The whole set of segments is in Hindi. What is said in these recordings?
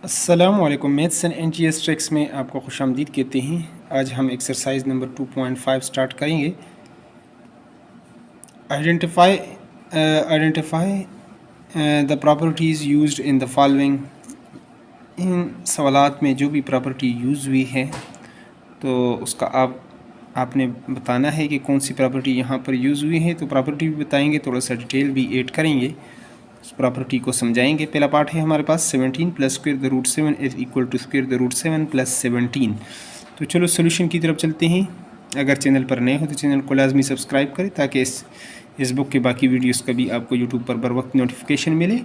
अस्सलामुअलैकुम। मैथ्स एंड एनजीएस ट्रिक्स में आपको खुशामदीद कहते हैं। आज हम एक्सरसाइज नंबर 2.5 स्टार्ट करेंगे। Identify the properties used in the following. इन सवालात में जो भी प्रॉपर्टी यूज़ हुई है तो उसका आपने बताना है कि कौन सी प्रॉपर्टी यहाँ पर यूज़ हुई है। तो प्रॉपर्टी भी बताएंगे, थोड़ा सा डिटेल भी ऐड करेंगे, उस प्रॉपर्टी को समझाएंगे। पहला पार्ट है हमारे पास 17 plus square the root 7 is equal to square the root 7 plus 17। तो चलो सोल्यूशन की तरफ चलते हैं। अगर चैनल पर नए हो तो चैनल को लाजमी सब्सक्राइब करें ताकि इस बुक के बाकी वीडियोस का भी आपको यूट्यूब पर बर वक्त नोटिफिकेशन मिले।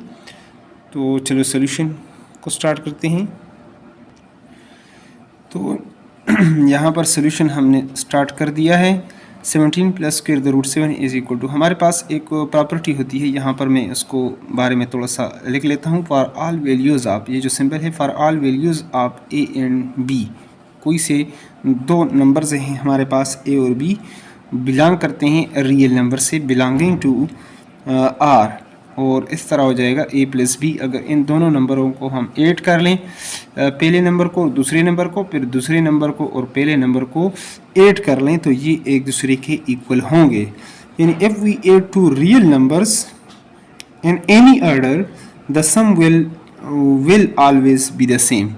तो चलो सोल्यूशन को स्टार्ट करते हैं। तो यहाँ पर सोल्यूशन हमने स्टार्ट कर दिया है। 17 plus square the root 7 is equal to, हमारे पास एक प्रॉपर्टी होती है, यहाँ पर मैं उसको बारे में थोड़ा सा लिख लेता हूँ। फॉर ऑल वैल्यूज़ ऑफ, ये जो सिंबल है, for all values of A and B, कोई से दो नंबर्स हैं हमारे पास ए और बी, बिलोंग करते हैं रियल नंबर से, बिलोंगिंग टू आर, और इस तरह हो जाएगा ए प्लस बी। अगर इन दोनों नंबरों को हम ऐड कर लें, पहले नंबर को दूसरे नंबर को, फिर दूसरे नंबर को और पहले नंबर को ऐड कर लें तो ये एक दूसरे के इक्वल होंगे। यानी if we add two real numbers in any order the sum will always be the same.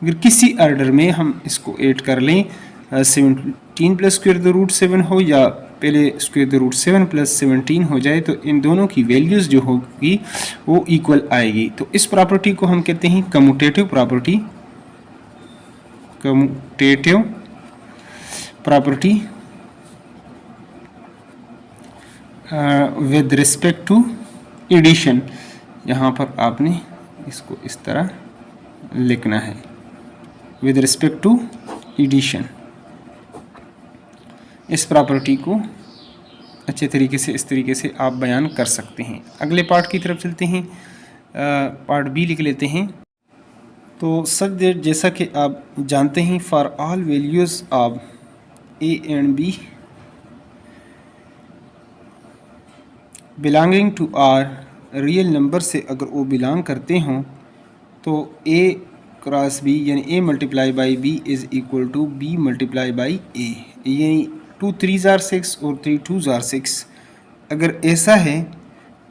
अगर किसी ऑर्डर में हम इसको ऐड कर लें, 17 प्लस स्क्वायर द रूट 7 हो या पहले स्क्वायर द रूट 7 प्लस 17 हो जाए, तो इन दोनों की वैल्यूज़ जो होगी वो इक्वल आएगी। तो इस प्रॉपर्टी को हम कहते हैं commutative property. Commutative property with respect to addition. यहाँ पर आपने इसको इस तरह लिखना है, विद रिस्पेक्ट टू एडिशन। इस प्रॉपर्टी को अच्छे तरीके से इस तरीके से आप बयान कर सकते हैं। अगले पार्ट की तरफ चलते हैं, पार्ट बी लिख लेते हैं। तो सच दैट, जैसा कि आप जानते हैं, for all values of A and B belonging to R, real number से अगर वो बिलोंग करते हों तो ए क्रॉस बी यानी A multiply by B is equal to B multiply by A. यानी 2 3 are 6 और 3 2 are 6। अगर ऐसा है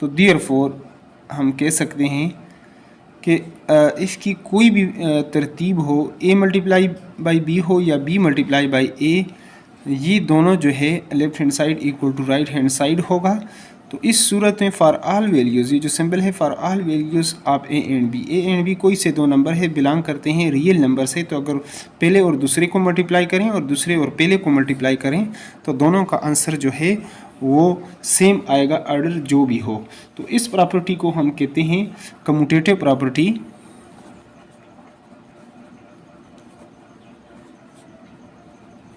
तो देयरफॉर हम कह सकते हैं कि इसकी कोई भी तरतीब हो, ए मल्टीप्लाई बाई बी हो या बी मल्टीप्लाई बाई ए, ये दोनों जो है left hand side equal to right hand side होगा। तो इस सूरत में फॉर ऑल वैल्यूज़, ये जो सिंबल है for all values of A and B कोई से दो नंबर है बिलोंग करते हैं रियल नंबर से, तो अगर पहले और दूसरे को मल्टीप्लाई करें और दूसरे और पहले को मल्टीप्लाई करें तो दोनों का आंसर जो है वो सेम आएगा, ऑर्डर जो भी हो। तो इस प्रॉपर्टी को हम कहते हैं commutative property.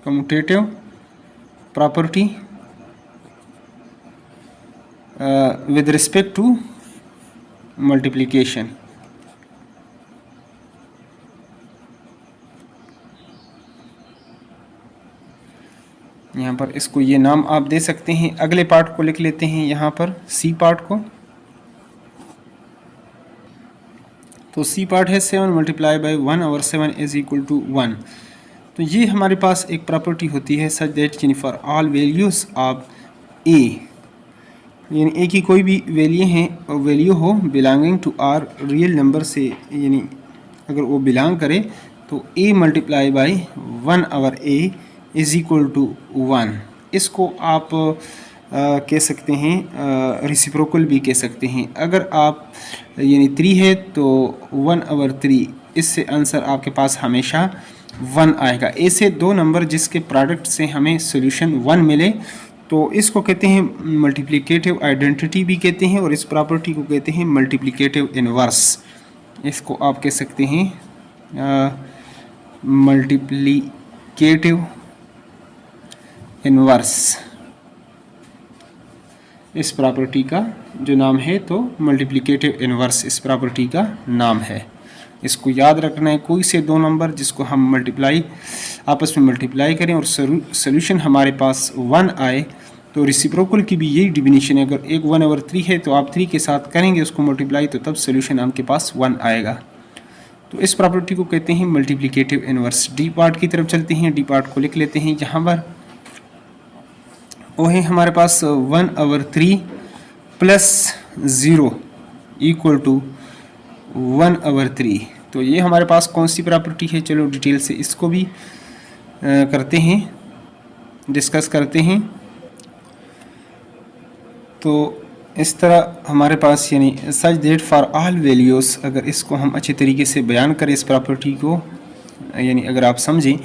Commutative property with respect to multiplication। यहाँ पर इसको ये नाम आप दे सकते हैं। अगले पार्ट को लिख लेते हैं यहाँ पर, सी पार्ट को। तो सी पार्ट है 7 मल्टीप्लाई बाई 1 और 7 इज इक्वल टू 1। तो ये हमारे पास एक प्रॉपर्टी होती है सच दैट यानी फॉर ऑल वैल्यूज़ ऑफ ए, यानी ए की कोई भी वैल्यू हो belonging to R real number से, यानी अगर वो बिलोंग करे तो ए मल्टीप्लाई बाई 1 और ए इज़ इक्वल टू 1। इसको आप कह सकते हैं रेसिप्रोकल भी कह सकते हैं। अगर आप यानी 3 है तो 1 और 3, इससे आंसर आपके पास हमेशा 1 आएगा। ऐसे दो नंबर जिसके प्रोडक्ट से हमें सोल्यूशन 1 मिले तो इसको कहते हैं मल्टीप्लिकेटिव आइडेंटिटी भी कहते हैं, और इस प्रॉपर्टी को कहते हैं मल्टीप्लिकेटिव इन्वर्स। इसको आप कह सकते हैं मल्टीप्लिकेटिव इन्वर्स। इस प्रॉपर्टी का जो नाम है तो मल्टीप्लिकेटिव इन्वर्स इस प्रॉपर्टी का नाम है। इसको याद रखना है, कोई से दो नंबर जिसको हम आपस में मल्टीप्लाई करें और सोल्यूशन हमारे पास 1 आए तो रेसिप्रोकल की भी यही डिफिनीशन है। अगर एक 1 ओवर 3 है तो आप 3 के साथ करेंगे उसको मल्टीप्लाई, तो तब सोल्यूशन आपके पास 1 आएगा। तो इस प्रॉपर्टी को कहते हैं मल्टीप्लिकेटिव इनवर्स। डी पार्ट की तरफ चलते हैं, डी पार्ट को लिख लेते हैं यहाँ पर। वो है हमारे पास 1/3 प्लस 0 इक्वल टू 1/3। तो ये हमारे पास कौन सी प्रॉपर्टी है, चलो डिटेल से इसको भी करते हैं, डिस्कस करते हैं। तो इस तरह हमारे पास यानी सच डेट फॉर ऑल वैल्यूज़, अगर इसको हम अच्छे तरीके से बयान करें इस प्रॉपर्टी को, यानी अगर आप समझें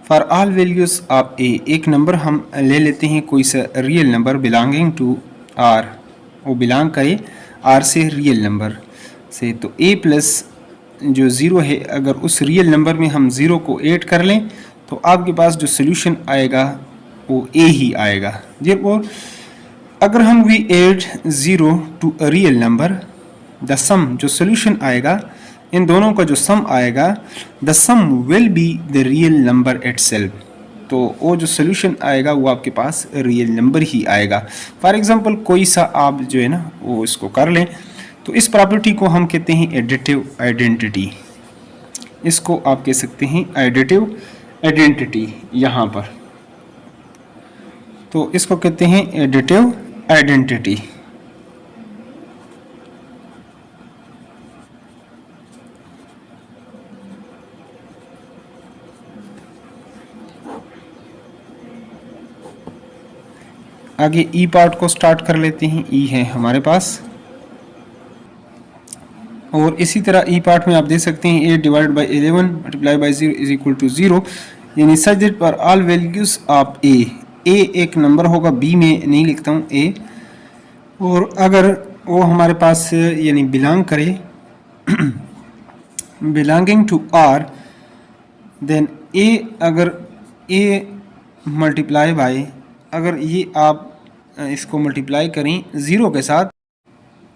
for all values of A, एक नंबर हम ले लेते हैं कोई सा real number belonging to R, वो बिलोंग करे आर से रियल नंबर से। तो ए प्लस जो ज़ीरो है, अगर उस रियल नंबर में हम ज़ीरो को ऐड कर लें तो आपके पास जो सोल्यूशन आएगा वो ए ही आएगा। देयरफॉर अगर हम we add zero to a real number, the sum जो सोल्यूशन आएगा, इन दोनों का जो सम आएगा, the sum will be the real number itself. तो वो जो सोल्यूशन आएगा वो आपके पास रियल नंबर ही आएगा। फॉर एग्जांपल कोई सा आप जो है ना वो इसको कर लें, तो इस प्रॉपर्टी को हम कहते हैं एडिटिव आइडेंटिटी। इसको आप कह सकते हैं एडिटिव आइडेंटिटी यहाँ पर, तो इसको कहते हैं एडिटिव आइडेंटिटी। आगे ई पार्ट को स्टार्ट कर लेते हैं। ई है हमारे पास, और इसी तरह ई पार्ट में आप देख सकते हैं 8 divide by 11 multiply by 0 is equal to 0, यानी such that for all values of a, a एक नंबर होगा, बी में नहीं लिखता हूँ ए, और अगर वो हमारे पास यानी बिलोंग करे बिलोंगिंग टू आर, देन ए, अगर ए मल्टीप्लाई बाई, अगर ये आप इसको मल्टीप्लाई करें ज़ीरो के साथ,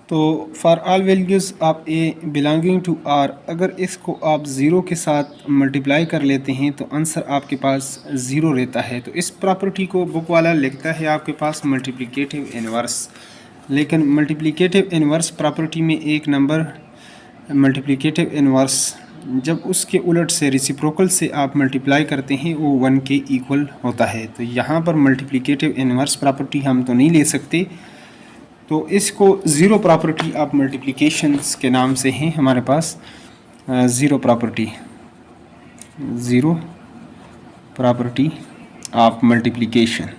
तो for all values of A belonging to R, अगर इसको आप ज़ीरो के साथ मल्टीप्लाई कर लेते हैं तो आंसर आपके पास ज़ीरो रहता है। तो इस प्रॉपर्टी को बुक वाला लिखता है आपके पास मल्टीप्लिकेटिव इनवर्स, लेकिन मल्टीप्लिकेटिव इनवर्स प्रॉपर्टी में एक नंबर मल्टीप्लिकेटिव इनवर्स जब उसके उलट से रेसिप्रोकल से आप मल्टीप्लाई करते हैं वो 1 के इक्वल होता है। तो यहाँ पर मल्टीप्लिकेटिव इनवर्स प्रॉपर्टी हम तो नहीं ले सकते, तो इसको ज़ीरो प्रॉपर्टी ऑफ मल्टीप्लिकेशंस के नाम से हैं हमारे पास। Zero property, zero property of multiplication.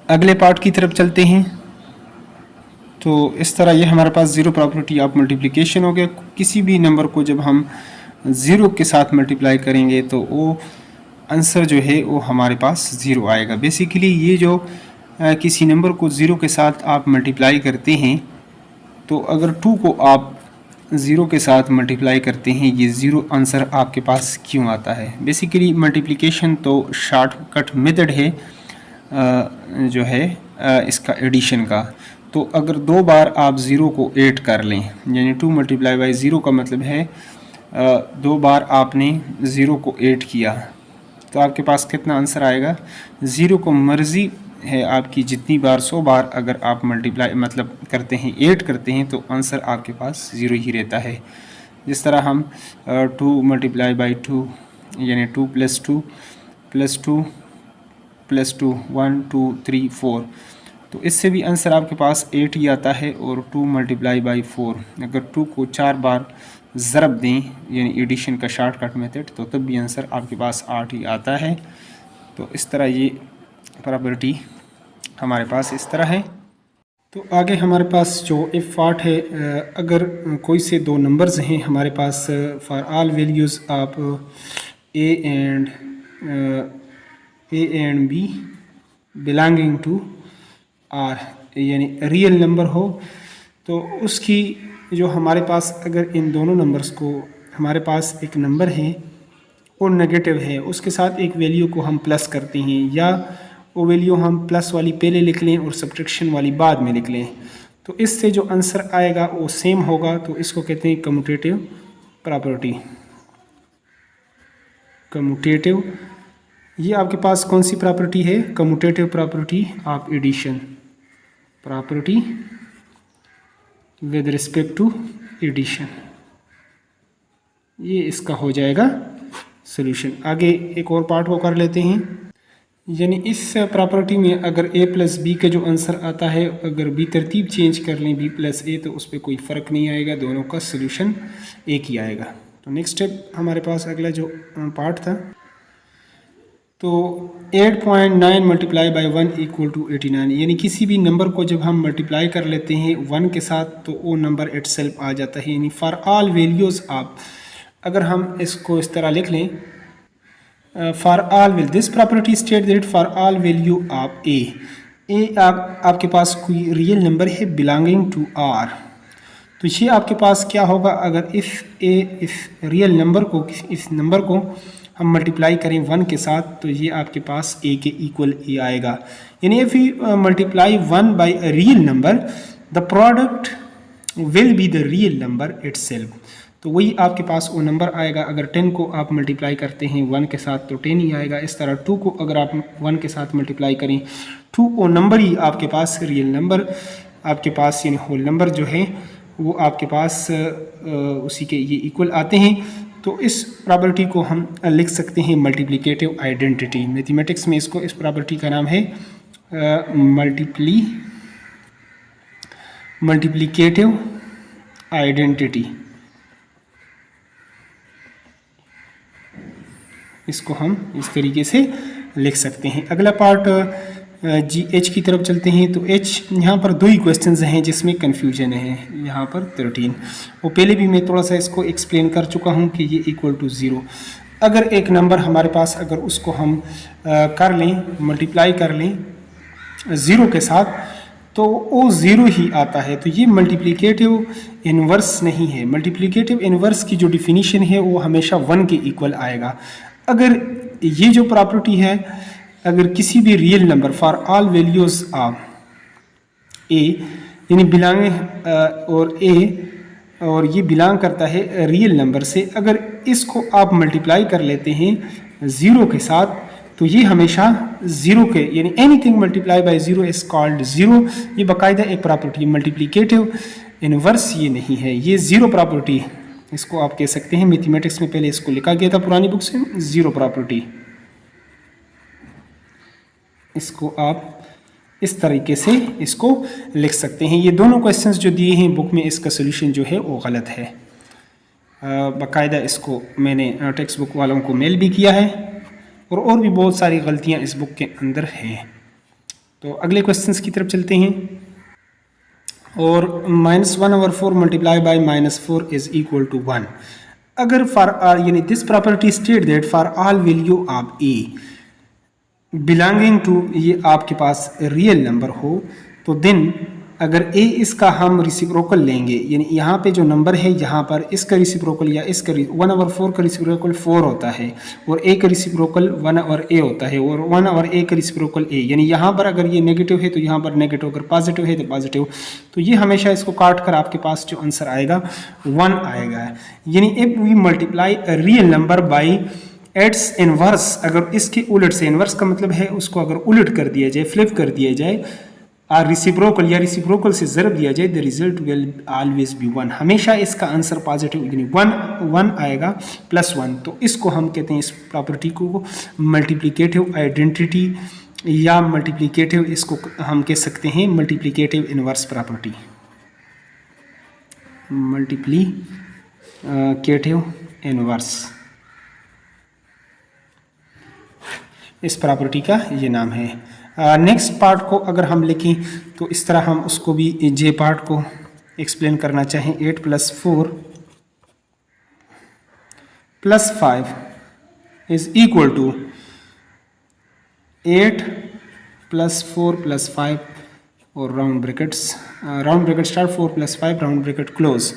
अगले पार्ट की तरफ चलते हैं। तो इस तरह ये हमारे पास ज़ीरो प्रॉपर्टी ऑफ मल्टीप्लिकेशन हो गया। किसी भी नंबर को जब हम ज़ीरो के साथ मल्टीप्लाई करेंगे तो वो आंसर जो है वो हमारे पास ज़ीरो आएगा। बेसिकली ये जो किसी नंबर को ज़ीरो के साथ आप मल्टीप्लाई करते हैं, तो अगर 2 को आप ज़ीरो के साथ मल्टीप्लाई करते हैं, ये ज़ीरो आंसर आपके पास क्यों आता है। बेसिकली मल्टीप्लिकेशन तो शॉर्टकट मेथड है जो है इसका एडिशन का। तो अगर 2 बार आप ज़ीरो को ऐड कर लें, यानी 2 मल्टीप्लाई बाई ज़ीरो का मतलब है 2 बार आपने ज़ीरो को ऐड किया, तो आपके पास कितना आंसर आएगा। ज़ीरो को मर्ज़ी है आपकी, जितनी बार 100 बार अगर आप मल्टीप्लाई मतलब करते हैं, ऐड करते हैं, तो आंसर आपके पास ज़ीरो ही रहता है। जिस तरह हम 2 मल्टीप्लाई बाई 2 यानी 2 प्लस 2 प्लस 2 प्लस 2 1 2 3 4, तो इससे भी आंसर आपके पास 8 ही आता है। और 2 मल्टीप्लाई बाई 4, अगर 2 को 4 बार ज़रब दें यानी एडिशन का शॉर्टकट मेथड, तो तब भी आंसर आपके पास 8 ही आता है। तो इस तरह ये प्रॉपर्टी हमारे पास इस तरह है। तो आगे हमारे पास जो इफ पार्ट है, अगर कोई से 2 नंबर्स हैं हमारे पास for all values of A and B belonging to R, यानी रियल नंबर हो, तो उसकी जो हमारे पास अगर इन दोनों नंबर्स को हमारे पास एक नंबर है और नेगेटिव है, उसके साथ एक वैल्यू को हम प्लस करते हैं, या वो वैल्यू हम प्लस वाली पहले लिख लें और सब्ट्रैक्शन वाली बाद में लिख लें, तो इससे जो आंसर आएगा वो सेम होगा। तो इसको कहते हैं कम्यूटेटिव प्रॉपर्टी। कम्यूटेटिव, ये आपके पास कौन सी प्रॉपर्टी है, commutative property of addition. Property with respect to addition, ये इसका हो जाएगा सॉल्यूशन। आगे एक और पार्ट को कर लेते हैं। यानी इस प्रॉपर्टी में अगर a प्लस बी का जो आंसर आता है, अगर बी तरतीब चेंज कर लें b प्लस ए, तो उस पर कोई फ़र्क नहीं आएगा, दोनों का सॉल्यूशन एक ही आएगा। तो नेक्स्ट स्टेप हमारे पास अगला जो पार्ट था, तो 8.9 मल्टीप्लाई बाई 1 इक्वल टू 89, यानी किसी भी नंबर को जब हम मल्टीप्लाई कर लेते हैं 1 के साथ तो वो नंबर इटसेल्फ आ जाता है। यानी फॉर ऑल वैल्यूज़ आप, अगर हम इसको इस तरह लिख लें, for all value this property state that for all value of a आपके पास कोई रियल नंबर है बिलोंगिंग टू आर, तो ये आपके पास क्या होगा, अगर इस रियल नंबर को, इस नंबर को हम मल्टीप्लाई करें 1 के साथ, तो ये आपके पास a के इक्वल ए आएगा। यानी if you multiply 1 by a real number, the product will be the real number itself, तो वही आपके पास वो नंबर आएगा। अगर 10 को आप मल्टीप्लाई करते हैं 1 के साथ तो 10 ही आएगा। इस तरह 2 को अगर आप 1 के साथ मल्टीप्लाई करें 2, वो नंबर ही आपके पास रियल नंबर आपके पास, यानी होल नंबर जो है वो आपके पास उसी के ये इक्वल आते हैं। तो इस प्रॉपर्टी को हम लिख सकते हैं मल्टीप्लिकेटिव आइडेंटिटी। मैथमेटिक्स में इसको, इस प्रॉपर्टी का नाम है मल्टीप्लिकेटिव आइडेंटिटी। इसको हम इस तरीके से लिख सकते हैं। अगला पार्ट जी एच की तरफ चलते हैं। तो एच, यहाँ पर 2 ही क्वेश्चंस हैं जिसमें कन्फ्यूजन है। यहाँ पर 13, वो पहले भी मैं थोड़ा सा इसको एक्सप्लेन कर चुका हूँ कि ये इक्वल टू 0। अगर एक नंबर हमारे पास, अगर उसको हम कर लें, मल्टीप्लाई कर लें 0 के साथ, तो वो 0 ही आता है। तो ये मल्टीप्लिकेटिव इन्वर्स नहीं है। मल्टीप्लिकेटिव इन्वर्स की जो डिफिनीशन है वो हमेशा 1 के इक्वल आएगा। अगर ये जो प्रॉपर्टी है, अगर किसी भी real number for all values of ए, यानी बिलोंग और ए, और ये बिलोंग करता है रियल नंबर से, अगर इसको आप मल्टीप्लाई कर लेते हैं 0 के साथ, तो ये हमेशा 0 के, यानी anything multiply by 0 is called 0। ये बाकायदा एक प्रॉपर्टी, मल्टीप्लिकेटिव इन्वर्स ये नहीं है, ये 0 प्रॉपर्टी इसको आप कह सकते हैं। मैथमेटिक्स में पहले इसको लिखा गया था पुरानी बुक से, 0 प्रॉपर्टी। इसको आप इस तरीके से इसको लिख सकते हैं। ये दोनों क्वेश्चंस जो दिए हैं बुक में, इसका सोल्यूशन जो है वो गलत है। बाकायदा इसको मैंने टेक्स्ट बुक वालों को मेल भी किया है, और भी बहुत सारी गलतियां इस बुक के अंदर हैं। तो अगले क्वेश्चंस की तरफ चलते हैं। और -1/4 multiply by -4 is equal to 1। अगर फॉर यानी this property state that for all value of A belonging to, ये आपके पास रियल नंबर हो, तो देन अगर ए इसका हम रिसिप्रोकल लेंगे, यानी यहाँ पे जो नंबर है यहाँ पर इसका रिसिप्रोकल या इसका 1/4 का रिसिप्रोकल 4 होता है, और ए का रिसिप्रोकल 1/a होता है, और 1/a का रिसिप्रोकल ए, यानी यहाँ पर अगर ये नेगेटिव है तो यहाँ पर नेगेटिव, अगर पॉजिटिव है तो पॉजिटिव। तो ये हमेशा इसको काट कर आपके पास जो आंसर आएगा 1 आएगा। यानी if we multiply a real number by its inverse, अगर इसके उलट से, इनवर्स का मतलब है उसको अगर उलट कर दिया जाए, फ्लिप कर दिया जाए, और रिसिप्रोकल या रिसिप्रोकल से ज़रब दिया जाए, the result will always B 1। हमेशा इसका आंसर पॉजिटिव, यानी 1 आएगा +1। तो इसको हम कहते हैं, इस प्रॉपर्टी को मल्टीप्लिकेटिव आइडेंटिटी, या मल्टीप्लिकेटिव, इसको हम कह सकते हैं multiplicative inverse property, multiplicative inverse, इस प्रॉपर्टी का ये नाम है। नेक्स्ट पार्ट को अगर हम लिखें तो इस तरह हम उसको भी, जे पार्ट को एक्सप्लेन करना चाहें, 8 + 4 + 5 इज इक्वल टू 8 + 4 + 5 और round bracket start 4 + 5 round bracket close.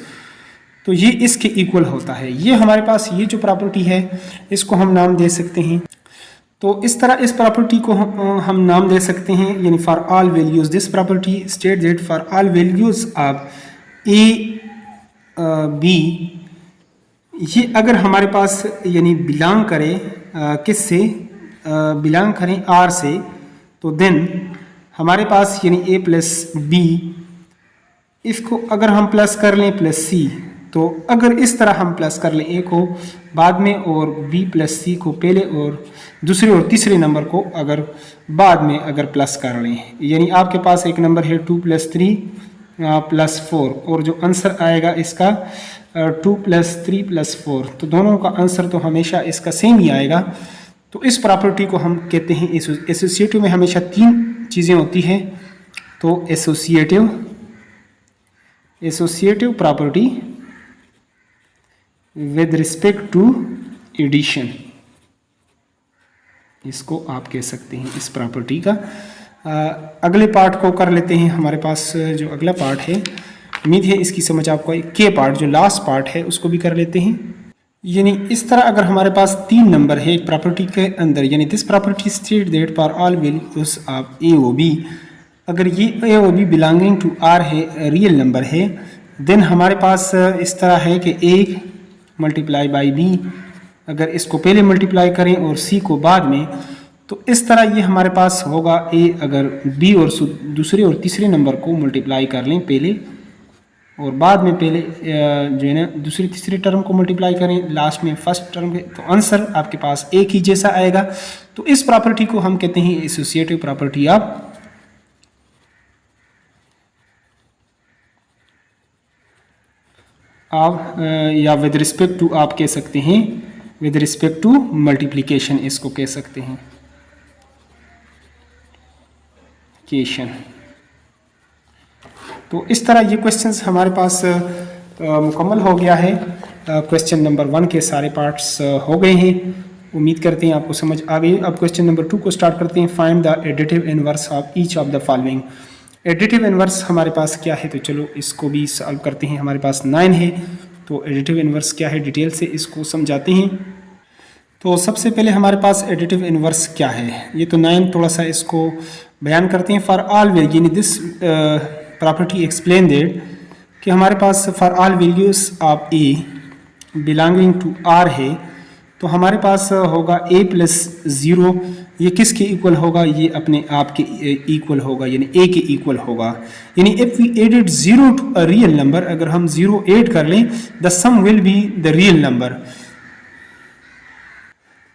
तो ये इसके इक्वल होता है। ये हमारे पास ये जो प्रॉपर्टी है इसको हम नाम दे सकते हैं। तो इस तरह इस प्रॉपर्टी को हम नाम दे सकते हैं, यानी for all values this property state that for all values of A B, ये अगर हमारे पास यानी बिलोंग करे किससे, बिलोंग करें आर से, तो देन हमारे पास यानी ए प्लस बी, इसको अगर हम प्लस कर लें प्लस सी, तो अगर इस तरह हम प्लस कर लें ए को बाद में और बी प्लस सी को पहले और दूसरे और तीसरे नंबर को अगर बाद में अगर प्लस कर लें, यानी आपके पास एक नंबर है 2 + 3 + 4 और जो आंसर आएगा इसका 2 + 3 + 4, तो दोनों का आंसर तो हमेशा इसका सेम ही आएगा। तो इस प्रॉपर्टी को हम कहते हैं एसोसिएटिव में हमेशा 3 चीज़ें होती हैं। तो associative property with respect to addition, इसको आप कह सकते हैं इस प्रॉपर्टी का। अगले पार्ट को कर लेते हैं। हमारे पास जो अगला पार्ट है, उम्मीद है इसकी समझ आपको, के पार्ट जो लास्ट पार्ट है उसको भी कर लेते हैं। यानी इस तरह अगर हमारे पास 3 नंबर है एक प्रॉपर्टी के अंदर, यानी this property state that for all values of a o b, अगर ये a o b belonging to R है, रियल नंबर है, देन हमारे पास इस तरह है कि ए मल्टीप्लाई बाई बी, अगर इसको पहले मल्टीप्लाई करें और सी को बाद में, तो इस तरह ये हमारे पास होगा ए अगर बी और दूसरे और तीसरे नंबर को मल्टीप्लाई कर लें पहले और बाद में पहले जो है ना दूसरे तीसरे टर्म को मल्टीप्लाई करें लास्ट में फर्स्ट टर्म के, तो आंसर आपके पास एक ही जैसा आएगा। तो इस प्रॉपर्टी को हम कहते हैं एसोसिएटिव प्रॉपर्टी ऑफ या विद रिस्पेक्ट टू आप कह सकते हैं विद रिस्पेक्ट टू मल्टीप्लिकेशन, इसको कह सकते हैं केशन। तो इस तरह ये क्वेश्चंस हमारे पास मुकम्मल हो गया है। क्वेश्चन नंबर 1 के सारे पार्ट्स हो गए हैं। उम्मीद करते हैं आपको समझ आ गई। अब क्वेश्चन नंबर 2 को स्टार्ट करते हैं। Find the additive inverse of each of the following. Additive inverse हमारे पास क्या है, तो चलो इसको भी सॉल्व करते हैं। हमारे पास 9 है, तो एडिटिव इनवर्स क्या है डिटेल से इसको समझाते हैं। तो सबसे पहले हमारे पास एडिटिव इनवर्स क्या है, ये तो 9 थोड़ा सा इसको बयान करते हैं। फॉर ऑल वैल्यू, यानी दिस प्रॉपर्टी एक्सप्लेन दैट कि हमारे पास for all values of A belonging to R है, तो हमारे पास होगा a + 0, ये किसके इक्वल होगा, ये अपने आप के इक्वल होगा, यानी a के इक्वल होगा। यानी if we added 0 to a real number, अगर हम 0 ऐड कर लें, the sum will be the real number.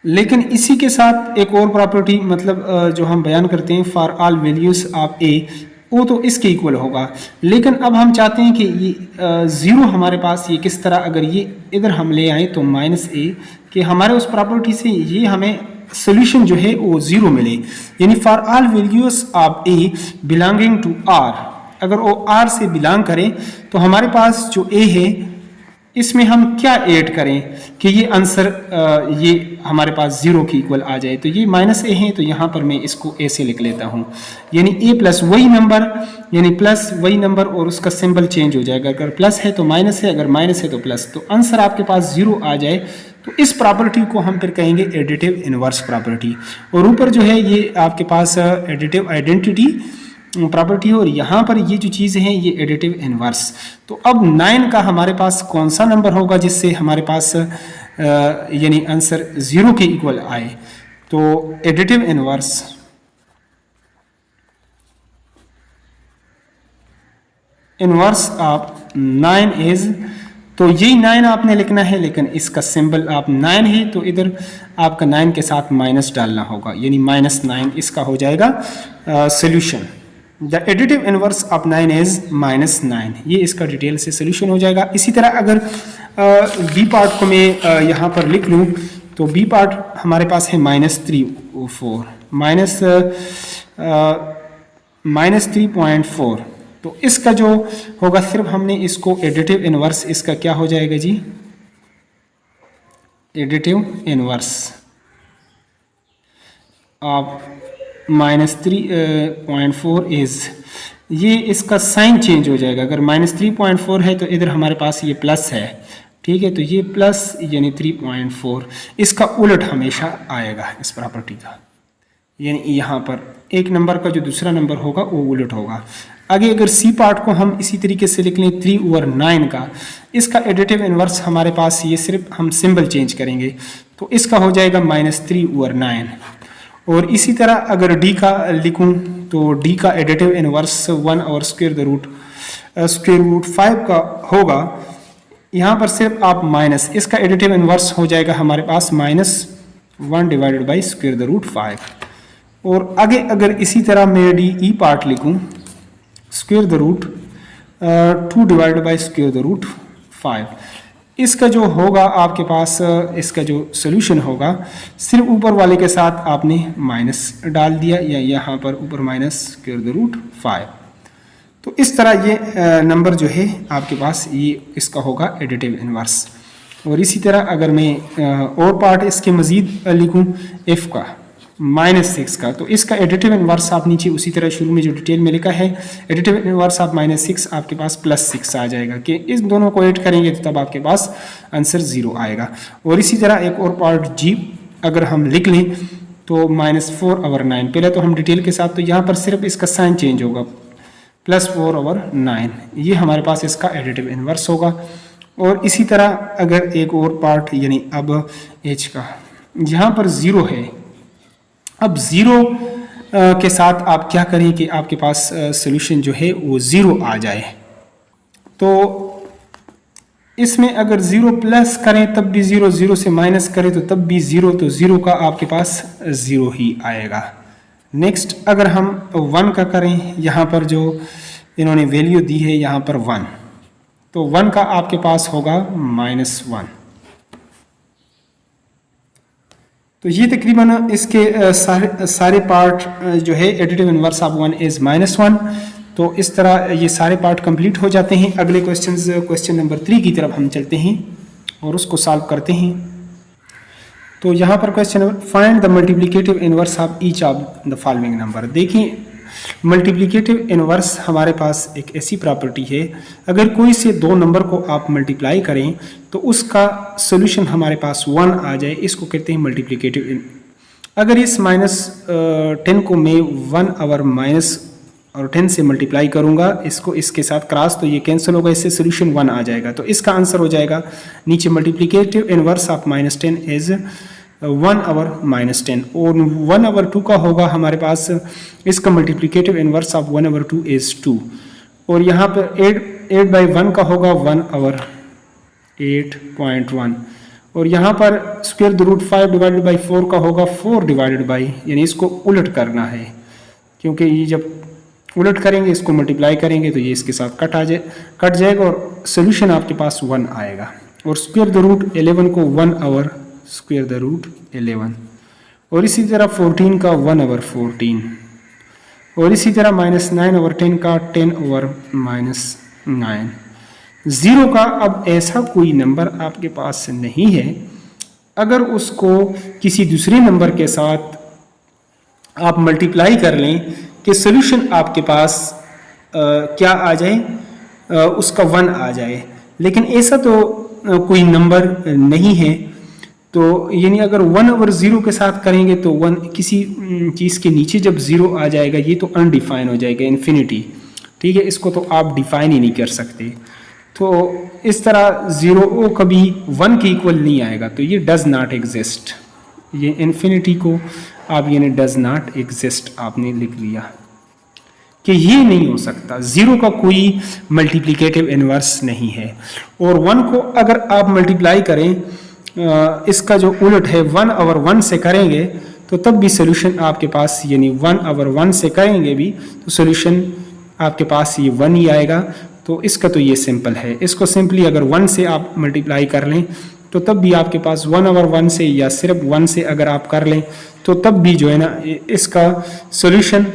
लेकिन इसी के साथ एक और प्रॉपर्टी मतलब जो हम बयान करते हैं फॉर ऑल वैल्यूज ऑफ a, वो तो इसके इक्वल होगा। लेकिन अब हम चाहते हैं कि ये 0 हमारे पास ये किस तरह, अगर ये इधर हम ले आए तो -a, कि हमारे उस प्रॉपर्टी से ये हमें सोल्यूशन जो है वो 0 मिले। यानी फॉर ऑल वैल्यूज ऑफ a बिलोंगिंग टू r, अगर वो r से बिलोंग करें तो हमारे पास जो a है इसमें हम क्या ऐड करें कि ये आंसर ये हमारे पास 0 के इक्वल आ जाए। तो ये -a है, तो यहाँ पर मैं इसको a से लिख लेता हूँ। यानी a प्लस वही नंबर, यानी प्लस वही नंबर और उसका सिंबल चेंज हो जाएगा। अगर प्लस है तो माइनस है, अगर माइनस है तो प्लस, तो आंसर आपके पास 0 आ जाए। तो इस प्रॉपर्टी को हम फिर कहेंगे एडिटिव इनवर्स प्रॉपर्टी। और ऊपर जो है ये आपके पास एडिटिव आइडेंटिटी प्रॉपर्टी, और यहाँ पर ये जो चीज़ है ये एडिटिव इनवर्स। तो अब 9 का हमारे पास कौन सा नंबर होगा जिससे हमारे पास यानी आंसर 0 के इक्वल आए। तो एडिटिव इनवर्स ऑफ 9 इज, तो यही 9 आपने लिखना है, लेकिन इसका सिंबल आप 9 है तो इधर आपका 9 के साथ माइनस डालना होगा, यानी -9 इसका हो जाएगा solution. The additive inverse of 9 is -9, ये इसका डिटेल से सोल्यूशन हो जाएगा। इसी तरह अगर बी पार्ट को मैं यहाँ पर लिख लूँ, तो बी पार्ट हमारे पास है -3.4 -3.4। तो इसका जो होगा सिर्फ हमने इसको एडिटिव इनवर्स, इसका क्या हो जाएगा जी, एडिटिव इनवर्स ऑफ -3.4 इज, ये इसका साइन चेंज हो जाएगा। अगर -3.4 है तो इधर हमारे पास ये प्लस है, ठीक है, तो ये प्लस यानी 3.4, इसका उलट हमेशा आएगा इस प्रॉपर्टी का। यानी यहाँ पर एक नंबर का जो दूसरा नंबर होगा वो उलट होगा। आगे अगर सी पार्ट को हम इसी तरीके से लिख लें 3/9 का, इसका एडिटिव इनवर्स हमारे पास ये सिर्फ हम सिंबल चेंज करेंगे, तो इसका हो जाएगा -3/9। और इसी तरह अगर डी का लिखूं तो डी का एडिटिव इनवर्स 1 और स्क्वायर रूट 5 का होगा। यहाँ पर सिर्फ आप माइनस, इसका एडिटिव इनवर्स हो जाएगा हमारे पास -1 डिवाइडेड बाई स्क्वायर रूट 5। और आगे अगर इसी तरह मैं डी ई पार्ट लिखूं square root 2 divided by square root 5, इसका जो होगा आपके पास, इसका जो सोल्यूशन होगा सिर्फ ऊपर वाले के साथ आपने माइनस डाल दिया, या यहाँ पर ऊपर माइनस स्क्वायर रूट 5। तो इस तरह ये नंबर जो है आपके पास ये इसका होगा एडिटिव इनवर्स। और इसी तरह अगर मैं और पार्ट इसके मज़ीद लिखूं f का -6 का, तो इसका एडिटिव इनवर्स आप नीचे उसी तरह शुरू में जो डिटेल में लिखा है एडिटिव इनवर्स आप -6 आपके पास +6 आ जाएगा कि इस दोनों को ऐड करेंगे तो तब आपके पास आंसर 0 आएगा। और इसी तरह एक और पार्ट g अगर हम लिख लें तो -4/9, पहले तो हम डिटेल के साथ, तो यहाँ पर सिर्फ इसका साइन चेंज होगा +4/9, ये हमारे पास इसका एडिटिव इनवर्स होगा। और इसी तरह अगर एक और पार्ट यानी अब h का, यहाँ पर 0 है, अब 0 के साथ आप क्या करें कि आपके पास सॉल्यूशन जो है वो 0 आ जाए। तो इसमें अगर 0 प्लस करें तब भी 0, 0 से माइनस करें तो तब भी 0, तो 0 का आपके पास 0 ही आएगा। नेक्स्ट अगर हम 1 का करें, यहाँ पर जो इन्होंने वैल्यू दी है यहाँ पर 1, तो 1 का आपके पास होगा -1। तो ये तकरीबन इसके सारे पार्ट जो है एडिटिव इनवर्स ऑफ 1 इज -1। तो इस तरह ये सारे पार्ट कंप्लीट हो जाते हैं। अगले क्वेश्चन नंबर 3 की तरफ हम चलते हैं और उसको सॉल्व करते हैं। तो यहाँ पर question number, find the multiplicative inverse of each of the following number. देखिए मल्टीप्लिकेटिव इनवर्स हमारे पास एक ऐसी प्रॉपर्टी है, अगर कोई से दो नंबर को आप मल्टीप्लाई करें तो उसका सॉल्यूशन हमारे पास 1 आ जाए, इसको कहते हैं मल्टीप्लिकेटिव। अगर इस -10 को मैं 1 और -10 से मल्टीप्लाई करूंगा, इसको इसके साथ क्रॉस, तो ये कैंसिल होगा, इससे सॉल्यूशन 1 आ जाएगा। तो इसका आंसर हो जाएगा नीचे मल्टीप्लिकेटिव इनवर्स ऑफ -10 इज 1 और -10। और 1 और 2 का होगा हमारे पास, इसका मल्टीप्लिकेटिव इनवर्स ऑफ 1 और 2 इज 2। और यहाँ पर 8/1 का होगा 1 और 8.1। और यहाँ पर स्क्वायर रूट 5 डिवाइडेड बाई 4 का होगा 4 डिवाइडेड बाई, यानी इसको उलट करना है, क्योंकि ये जब उलट करेंगे इसको मल्टीप्लाई करेंगे तो ये इसके साथ कट जाएगा और सोल्यूशन आपके पास 1 आएगा। और स्क्वायर रूट 11 को 1 और स्क्वायर रूट 11। और इसी तरह 14 का 1 और 14। और इसी तरह -9 और 10 का 10 और -9। 0 का अब ऐसा कोई नंबर आपके पास नहीं है, अगर उसको किसी दूसरे नंबर के साथ आप मल्टीप्लाई कर लें कि सॉल्यूशन आपके पास क्या आ जाए, उसका 1 आ जाए। लेकिन ऐसा तो कोई नंबर नहीं है, तो यानी अगर 1 और 0 के साथ करेंगे तो 1 किसी चीज़ के नीचे जब 0 आ जाएगा ये तो अनडिफाइन हो जाएगा, इन्फिनिटी, ठीक है, इसको तो आप डिफाइन ही नहीं कर सकते। तो इस तरह 0 कभी 1 के इक्वल नहीं आएगा, तो ये डज नॉट एग्जिस्ट, ये इन्फिनिटी को आप यानी डज नॉट एग्जिस्ट आपने लिख लिया कि ये नहीं हो सकता, 0 का कोई मल्टीप्लिकेटिव इनवर्स नहीं है। और 1 को अगर आप मल्टीप्लाई करें, इसका जो उलट है 1 और 1 से करेंगे तो तब भी सोल्यूशन आपके पास, यानी 1 और 1 से करेंगे भी तो सोल्यूशन आपके पास ये 1 ही आएगा। तो इसका तो ये सिंपल है, इसको सिंपली अगर 1 से आप मल्टीप्लाई कर लें तो तब भी आपके पास 1 और 1 से, या सिर्फ 1 से अगर आप कर लें तो तब भी जो है ना इसका सोल्यूशन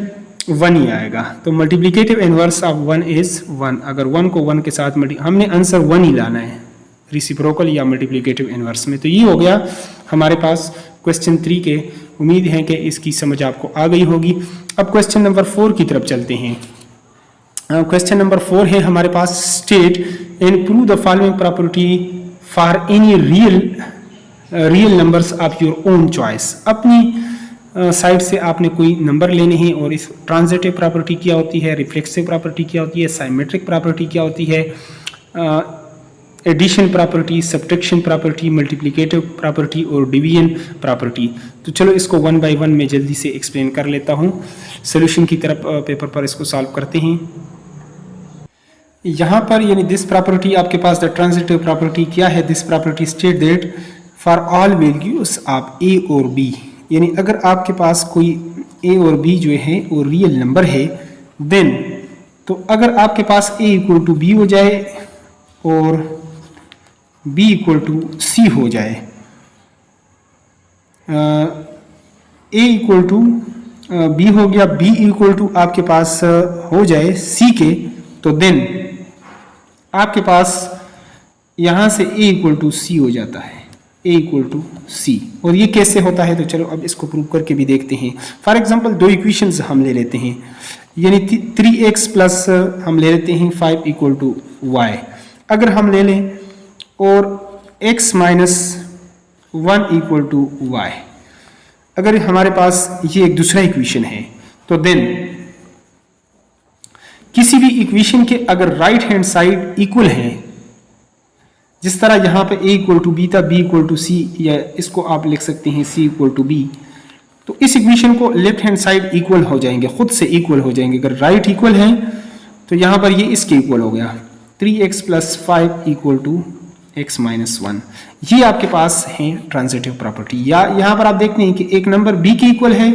1 ही आएगा। तो मल्टीप्लिकेटिव इनवर्स ऑफ 1 इज 1। अगर 1 को 1 के साथ हमने आंसर 1 ही लाना है रिसिप्रोकल या मल्टीप्लिकेटिव इनवर्स में। तो ये हो गया हमारे पास क्वेश्चन 3 के। उम्मीद है कि इसकी समझ आपको आ गई होगी। अब क्वेश्चन नंबर 4 की तरफ चलते हैं। क्वेश्चन नंबर 4 है हमारे पास, state and prove the following property for any real numbers of your own choice. अपनी साइड से आपने कोई नंबर लेने हैं और इस ट्रांजिटिव प्रॉपर्टी क्या होती है, रिफ्लेक्सिव प्रॉपर्टी क्या होती है, साइमेट्रिक प्रॉपर्टी क्या होती है, addition property, subtraction property, multiplicative property और डिवीजन प्रॉपर्टी। तो चलो इसको वन बाय वन में जल्दी से एक्सप्लेन कर लेता हूँ। सोल्यूशन की तरफ पेपर पर इसको सॉल्व करते हैं। यहाँ पर यानी दिस प्रॉपर्टी आपके पास द ट्रांजिटिव प्रॉपर्टी क्या है? This property state that for all values of a और बी, यानी अगर आपके पास कोई ए और बी जो है वो रियल नंबर है, देन तो अगर आपके पास ए इक्वल टू बी हो जाए और बी इक्वल टू सी हो जाए, ए इक्वल टू बी हो गया, बी इक्वल टू आपके पास हो जाए सी के, तो देन आपके पास यहाँ से ए इक्वल टू सी हो जाता है, ए इक्वल टू सी। और ये कैसे होता है? तो चलो अब इसको प्रूव करके भी देखते हैं। फॉर एग्जांपल दो इक्वेशंस हम ले लेते हैं, यानी 3x प्लस हम ले लेते हैं 5 इक्वल टू वाई। अगर हम ले लें और x minus 1 equal to Y, अगर हमारे पास ये एक दूसरा इक्वेशन है, तो देन किसी भी इक्वेशन के अगर राइट हैंड साइड इक्वल है, जिस तरह यहाँ पे a इक्वल टू बी था, b इक्वल टू सी, या इसको आप लिख सकते हैं c इक्वल टू बी, तो इस इक्वेशन को लेफ्ट हैंड साइड इक्वल हो जाएंगे, खुद से इक्वल हो जाएंगे। अगर राइट इक्वल है तो यहाँ पर ये इसके इक्वल हो गया, 3x plus 5 equal to x minus 1। ये आपके पास है ट्रांजिटिव प्रॉपर्टी। या यहाँ पर आप देखते हैं कि एक नंबर b के इक्वल है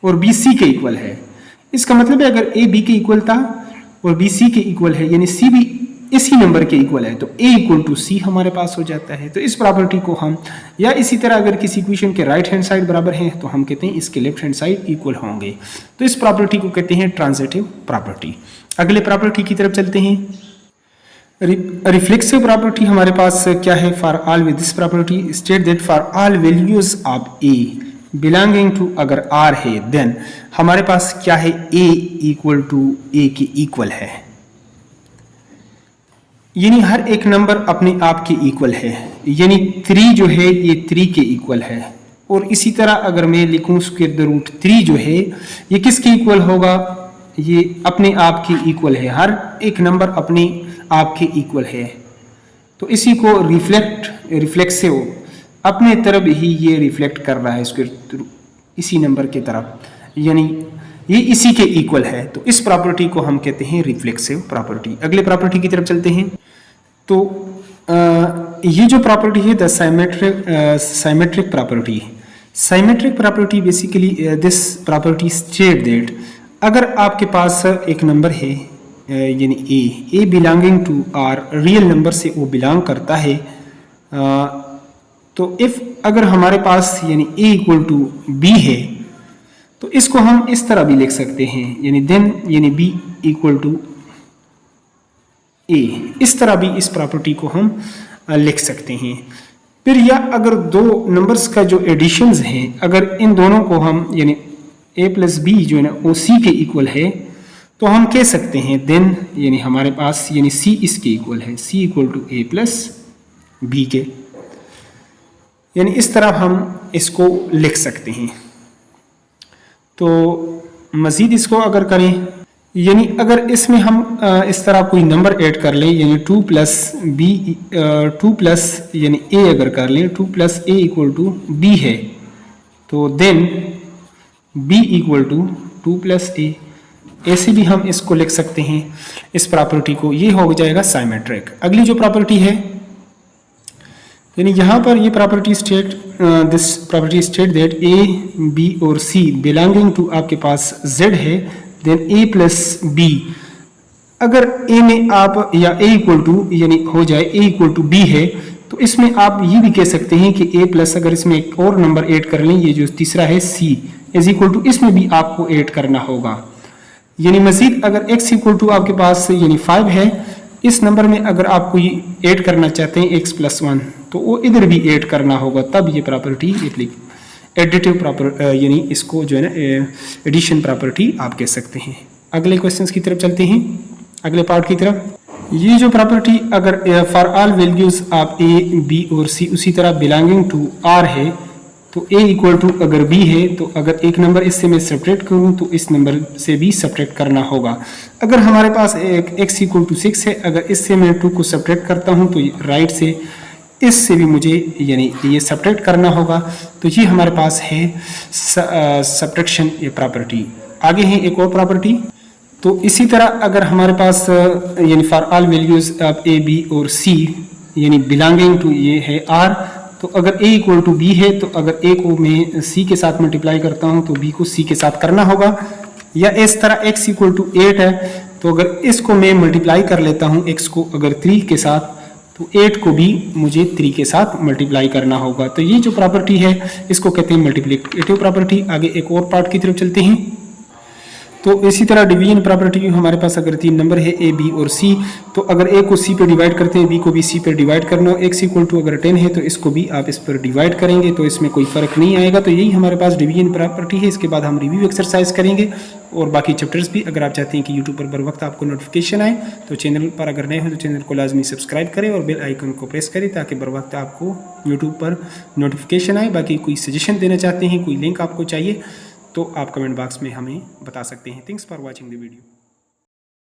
और b c के इक्वल है। इसका मतलब है अगर a b के इक्वल था और b c के इक्वल है, यानी c भी इसी नंबर के इक्वल है, तो a इक्वल टू सी हमारे पास हो जाता है। तो इस प्रॉपर्टी को हम, या इसी तरह अगर किसी इक्वेशन के राइट हैंड साइड बराबर है तो हम कहते हैं इसके लेफ्ट हैंड साइड इक्वल होंगे। तो इस प्रॉपर्टी को कहते हैं ट्रांजिटिव प्रॉपर्टी। अगले प्रॉपर्टी की तरफ चलते हैं। रिफ्लेक्सिव प्रॉपर्टी हमारे पास क्या है? For all with this property state that for all values of A belonging to, अगर आर है, देन हमारे पास क्या है? ए इक्वल टू ए के इक्वल है, यानी हर एक नंबर अपने आप के इक्वल है, यानी 3 जो है ये 3 के इक्वल है। और इसी तरह अगर मैं लिखूं स्क्वायर द रूट 3 जो है ये किसके इक्वल होगा? ये अपने आप के इक्वल है, हर एक नंबर अपने आप के इक्वल है। तो इसी को रिफ्लेक्सिव, अपने तरफ ही ये रिफ्लेक्ट कर रहा है स्क्वायर इसी नंबर की तरफ, यानी ये इसी के इक्वल है। तो इस प्रॉपर्टी को हम कहते हैं रिफ्लेक्सिव प्रॉपर्टी। अगले प्रॉपर्टी की तरफ चलते हैं। तो ये जो प्रॉपर्टी है the symmetric property. Symmetric property basically this property state that अगर आपके पास एक नंबर है, यानी a belonging to R, real number से वो बिलोंग करता है, तो इफ अगर हमारे पास यानी ए इक्वल टू बी है, तो इसको हम इस तरह भी लिख सकते हैं, यानी देन यानी बी इक्वल टू ए, इस तरह भी इस प्रॉपर्टी को हम लिख सकते हैं। फिर या अगर दो नंबर्स का जो एडिशंस हैं, अगर इन दोनों को हम यानी a प्लस बी जो है ना वो c के इक्वल है, तो हम कह सकते हैं देन यानी हमारे पास यानी c इसके इक्वल है, c equal to a plus B के, यानी इस तरह हम इसको लिख सकते हैं। तो मज़ीद इसको अगर करें, यानी अगर इसमें हम इस तरह कोई नंबर ऐड कर लें, यानी 2 प्लस बी 2 प्लस यानी a अगर कर लें 2 plus a equal to B है, तो then b equal to 2 plus a, ऐसे भी हम इसको लिख सकते हैं इस प्रॉपर्टी को। ये हो जाएगा साइमेट्रिक। अगली जो प्रॉपर्टी है, यानी यहाँ पर ये property state this property state that a b और c बिलोंगिंग टू आपके पास z है, देन a प्लस बी, अगर a में आप या a इक्वल टू यानी हो जाए a इक्वल टू b है, तो इसमें आप ये भी कह सकते हैं कि a प्लस अगर इसमें एक और नंबर ऐड कर लें, ये जो तीसरा है c इज इक्वल टू, इसमें भी आपको ऐड करना होगा। यानी मजीद अगर x इक्वल टू आपके पास यानी 5 है, इस नंबर में अगर आपको ये ऐड करना चाहते हैं x प्लस 1, तो वो इधर भी ऐड करना होगा, तब ये प्रॉपर्टी एडिटिव प्रॉपर यानी इसको जो है ना एडिशन प्रॉपर्टी आप कह सकते हैं। अगले क्वेश्चंस की तरफ चलते हैं, अगले पार्ट की तरफ। ये जो प्रॉपर्टी अगर फॉर ऑल वैल्यूज ऑफ a b और c उसी तरह बिलोंगिंग टू r है, तो a इक्वल टू अगर b है तो अगर एक नंबर इससे मैं सब्ट्रैक्ट करूं तो इस नंबर से भी सब्ट्रैक्ट करना होगा। अगर हमारे पास एक x इक्वल टू 6 है, अगर इससे मैं 2 को सब्ट्रैक्ट करता हूं तो राइट से इससे भी मुझे यानी ये सब्ट्रैक्ट करना होगा। तो ये हमारे पास है सब्ट्रैक्शन ये प्रॉपर्टी। आगे है एक और प्रॉपर्टी। तो इसी तरह अगर हमारे पास यानी फॉर ऑल वैल्यूज ऑफ a b और c यानी बिलोंगिंग टू ये है r, तो अगर a इक्वल टू b है तो अगर a को मैं c के साथ मल्टीप्लाई करता हूं तो b को c के साथ करना होगा। या इस तरह x इक्वल टू 8 है तो अगर इसको मैं मल्टीप्लाई कर लेता हूं x को अगर 3 के साथ तो 8 को भी मुझे 3 के साथ मल्टीप्लाई करना होगा। तो ये जो प्रॉपर्टी है इसको कहते हैं मल्टीप्लिकेटिव प्रॉपर्टी। आगे एक और पार्ट की तरफ चलते हैं। तो इसी तरह डिवीजन प्रॉपर्टी हमारे पास अगर 3 नंबर है a b और c, तो अगर a को c पे डिवाइड करते हैं b को भी c पे डिवाइड करना हो, x इक्वल टू अगर 10 है तो इसको भी आप इस पर डिवाइड करेंगे तो इसमें कोई फर्क नहीं आएगा। तो यही हमारे पास डिवीजन प्रॉपर्टी है। इसके बाद हम रिव्यू एक्सरसाइज करेंगे और बाकी चैप्टर्स भी। अगर आप चाहते हैं कि यूट्यूब पर बर वक्त आपको नोटिफिकेशन आए तो चैनल पर अगर नए हो तो चैनल को लाजमी सब्सक्राइब करें और बेल आइकन को प्रेस करें ताकि बर वक्त आपको यूट्यूब पर नोटिफिकेशन आए। बाकी कोई सजेशन देना चाहते हैं, कोई लिंक आपको चाहिए तो आप कमेंट बॉक्स में हमें बता सकते हैं। Thanks for watching the video.